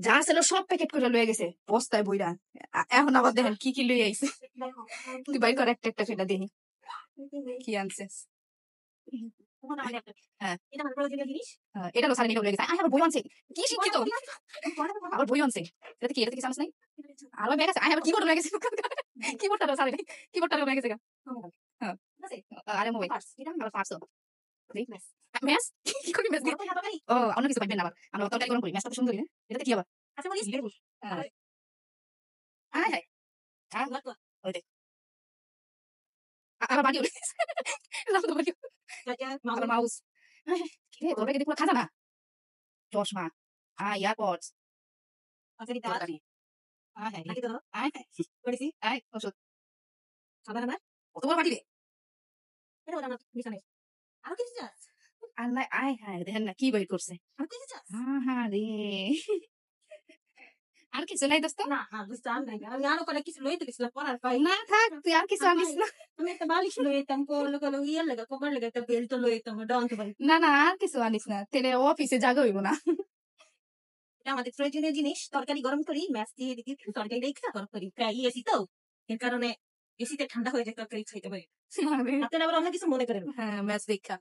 যা ছিল সব প্যাকেট করে লয়ে গেছে বস্তায় বইরা। এখন আবার দেখেন কি কি লয়ে আইছে। তুই বাইর কর একটা একটা সেটা দেখি কি আনছে। হ্যাঁ এটা হলো সারা নিয়ে লয়ে গেছে। আবার বই আনছে কি শিক্ষিত আবার বই আনছে। এটা কি কিছু আনছে নাই আর ব্যাগ আছে আবার কিবোর্ড লয়ে গেছে কিবোর্ডটা সারা কিবোর্ডটা লয়ে গেছে। হ্যাঁ আরে মোবাইল আবার পার্সো ম্যাস কি করি ম্যাস ও অন্য কিছু পাইবেন না আবার আমরা তরকারি গরম করি ম্যাসটা তো সুন্দরই না এটাতে কি আবার আচ্ছা বলিস লেবু আয় হায় ওই দেখ আবার বাড়ি আবার মাউস কি রে তোর ব্যাগে দেখো খাজা না চশমা এয়ারপডস তরকারি আয় ওষুধ কত বড় বাড়ি রে আল্লাহ আয় হায় দেখেন না কি বের করছে হ্যাঁ রে আর কিছু নাই দোস্ত না থাক তুই আর কিছু আনিস না না না আর কিছু আনিস না তেলে অফিসে জাগা হইব না আমাদের প্রয়োজনীয় জিনিস তরকারি গরম করি ম্যাচ দিয়ে দিকে তরকারি রেখে গরম করি প্রায় এসি তো এর কারণে এসিতে ঠান্ডা হয়ে যায় তরকারি খাইতে পারি আপনারা আবার অন্য কিছু মনে করেন হ্যাঁ ম্যাচ দেখা